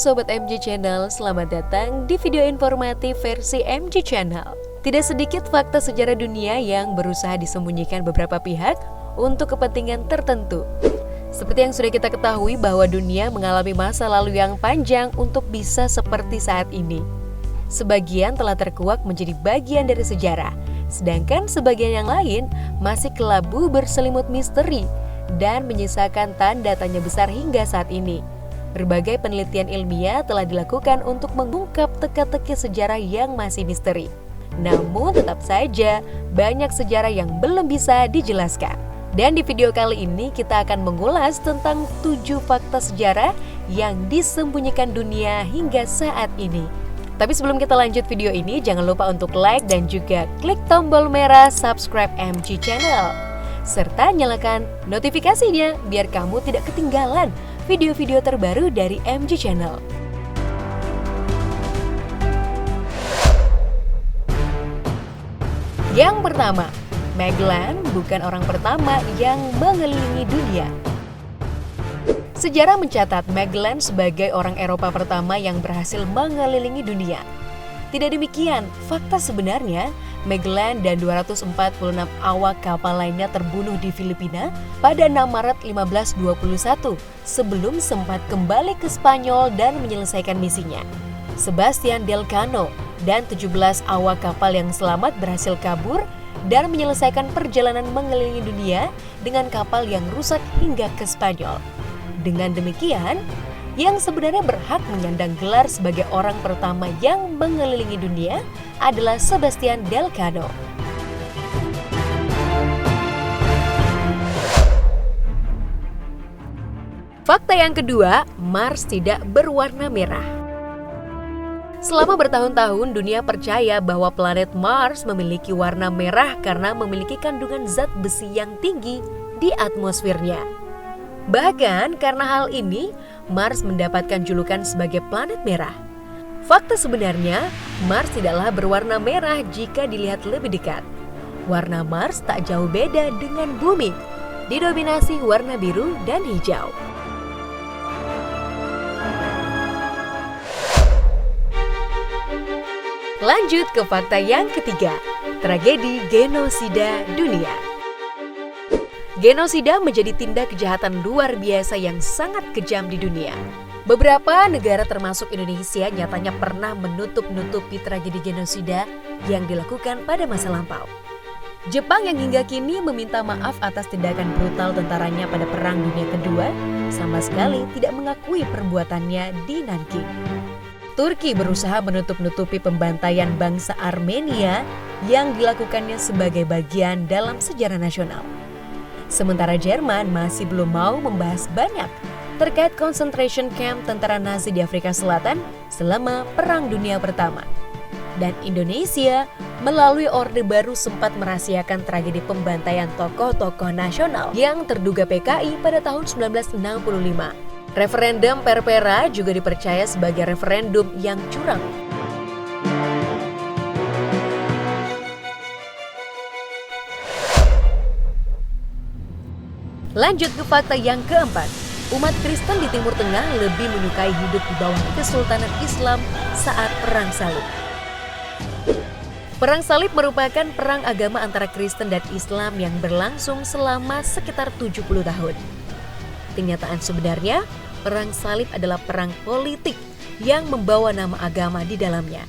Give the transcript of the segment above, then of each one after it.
Sobat MG Channel, selamat datang di video informatif versi MG Channel. Tidak sedikit fakta sejarah dunia yang berusaha disembunyikan beberapa pihak untuk kepentingan tertentu. Seperti yang sudah kita ketahui bahwa dunia mengalami masa lalu yang panjang untuk bisa seperti saat ini. Sebagian telah terkuak menjadi bagian dari sejarah, sedangkan sebagian yang lain masih kelabu berselimut misteri dan menyisakan tanda tanya besar hingga saat ini. Berbagai penelitian ilmiah telah dilakukan untuk mengungkap teka-teki sejarah yang masih misteri. Namun tetap saja banyak sejarah yang belum bisa dijelaskan. Dan di video kali ini kita akan mengulas tentang 7 fakta sejarah yang disembunyikan dunia hingga saat ini. Tapi sebelum kita lanjut video ini, jangan lupa untuk like dan juga klik tombol merah subscribe MG Channel. Serta nyalakan notifikasinya biar kamu tidak ketinggalan video-video terbaru dari MG Channel. Yang pertama, Magellan bukan orang pertama yang mengelilingi dunia. Sejarah mencatat Magellan sebagai orang Eropa pertama yang berhasil mengelilingi dunia. Tidak demikian, fakta sebenarnya Magellan dan 246 awak kapal lainnya terbunuh di Filipina pada 6 Maret 1521 sebelum sempat kembali ke Spanyol dan menyelesaikan misinya. Sebastian Delcano dan 17 awak kapal yang selamat berhasil kabur dan menyelesaikan perjalanan mengelilingi dunia dengan kapal yang rusak hingga ke Spanyol. Dengan demikian, yang sebenarnya berhak menyandang gelar sebagai orang pertama yang mengelilingi dunia adalah Sebastian Delcano. Fakta yang kedua, Mars tidak berwarna merah. Selama bertahun-tahun, dunia percaya bahwa planet Mars memiliki warna merah karena memiliki kandungan zat besi yang tinggi di atmosfernya. Bahkan karena hal ini, Mars mendapatkan julukan sebagai planet merah. Fakta sebenarnya, Mars tidaklah berwarna merah jika dilihat lebih dekat. Warna Mars tak jauh beda dengan bumi, didominasi warna biru dan hijau. Lanjut ke fakta yang ketiga, tragedi genosida dunia. Genosida menjadi tindak kejahatan luar biasa yang sangat kejam di dunia. Beberapa negara termasuk Indonesia nyatanya pernah menutup-nutupi tragedi genosida yang dilakukan pada masa lampau. Jepang yang hingga kini meminta maaf atas tindakan brutal tentaranya pada Perang Dunia Kedua sama sekali tidak mengakui perbuatannya di Nanking. Turki berusaha menutup-nutupi pembantaian bangsa Armenia yang dilakukannya sebagai bagian dalam sejarah nasional. Sementara Jerman masih belum mau membahas banyak terkait concentration camp tentara Nazi di Afrika Selatan selama Perang Dunia Pertama. Dan Indonesia melalui Orde Baru sempat merahasiakan tragedi pembantaian tokoh-tokoh nasional yang terduga PKI pada tahun 1965. Referendum Perpera juga dipercaya sebagai referendum yang curang. Lanjut ke fakta yang keempat, umat Kristen di Timur Tengah lebih menyukai hidup di bawah Kesultanan Islam saat Perang Salib. Perang Salib merupakan perang agama antara Kristen dan Islam yang berlangsung selama sekitar 70 tahun. Kenyataan sebenarnya, Perang Salib adalah perang politik yang membawa nama agama di dalamnya.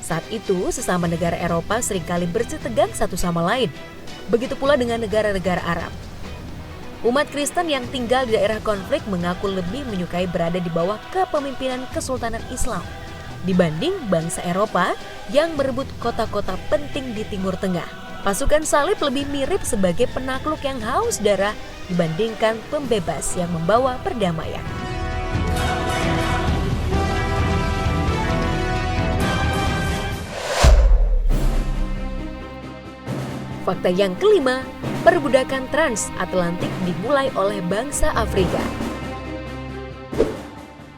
Saat itu, sesama negara Eropa seringkali bersitegang satu sama lain. Begitu pula dengan negara-negara Arab. Umat Kristen yang tinggal di daerah konflik mengaku lebih menyukai berada di bawah kepemimpinan Kesultanan Islam dibanding bangsa Eropa yang berebut kota-kota penting di Timur Tengah. Pasukan salib lebih mirip sebagai penakluk yang haus darah dibandingkan pembebas yang membawa perdamaian. Fakta yang kelima, perbudakan transatlantik dimulai oleh bangsa Afrika.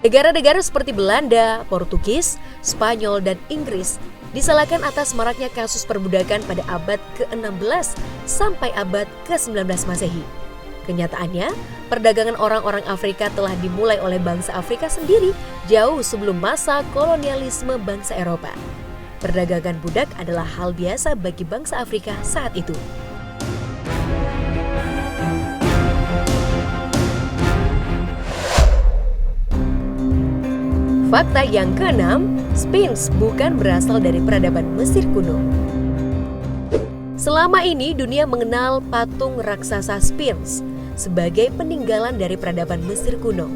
Negara-negara seperti Belanda, Portugis, Spanyol, dan Inggris disalahkan atas maraknya kasus perbudakan pada abad ke-16 sampai abad ke-19 Masehi. Kenyataannya, perdagangan orang-orang Afrika telah dimulai oleh bangsa Afrika sendiri jauh sebelum masa kolonialisme bangsa Eropa. Perdagangan budak adalah hal biasa bagi bangsa Afrika saat itu. Fakta yang keenam, Sphinx bukan berasal dari peradaban Mesir kuno. Selama ini dunia mengenal patung raksasa Sphinx sebagai peninggalan dari peradaban Mesir kuno.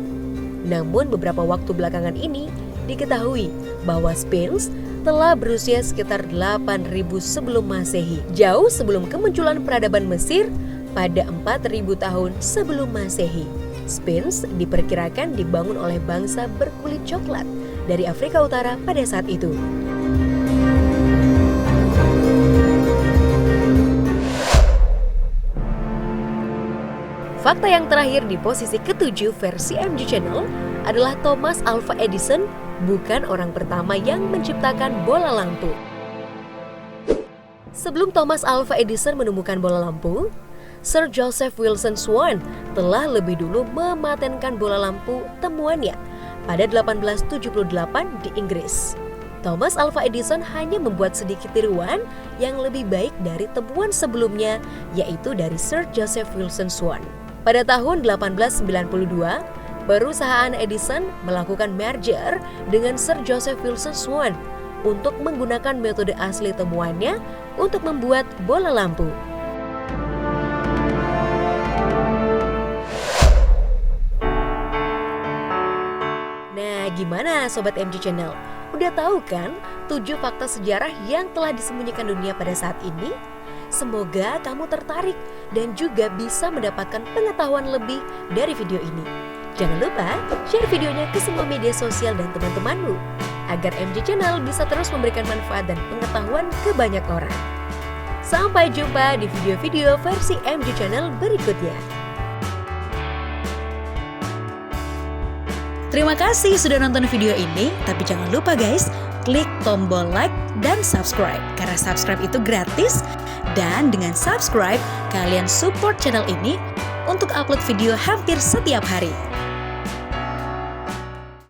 Namun beberapa waktu belakangan ini diketahui bahwa Sphinx telah berusia sekitar 8.000 sebelum Masehi, jauh sebelum kemunculan peradaban Mesir pada 4.000 tahun sebelum Masehi. Sphinx diperkirakan dibangun oleh bangsa berkulit coklat dari Afrika Utara pada saat itu. Fakta yang terakhir di posisi ke-7 versi MG Channel adalah Thomas Alva Edison bukan orang pertama yang menciptakan bola lampu. Sebelum Thomas Alva Edison menemukan bola lampu, Sir Joseph Wilson Swan telah lebih dulu mematenkan bola lampu temuannya pada 1878 di Inggris. Thomas Alva Edison hanya membuat sedikit tiruan yang lebih baik dari temuan sebelumnya, yaitu dari Sir Joseph Wilson Swan. Pada tahun 1892, perusahaan Edison melakukan merger dengan Sir Joseph Wilson Swan untuk menggunakan metode asli temuannya untuk membuat bola lampu. Nah, gimana Sobat MG Channel? Udah tahu kan 7 fakta sejarah yang telah disembunyikan dunia pada saat ini? Semoga kamu tertarik dan juga bisa mendapatkan pengetahuan lebih dari video ini. Jangan lupa share videonya ke semua media sosial dan teman-temanmu, agar MG Channel bisa terus memberikan manfaat dan pengetahuan ke banyak orang. Sampai jumpa di video-video versi MG Channel berikutnya. Terima kasih sudah nonton video ini, tapi jangan lupa guys, klik tombol like dan subscribe, karena subscribe itu gratis. Dan dengan subscribe, kalian support channel ini untuk upload video hampir setiap hari.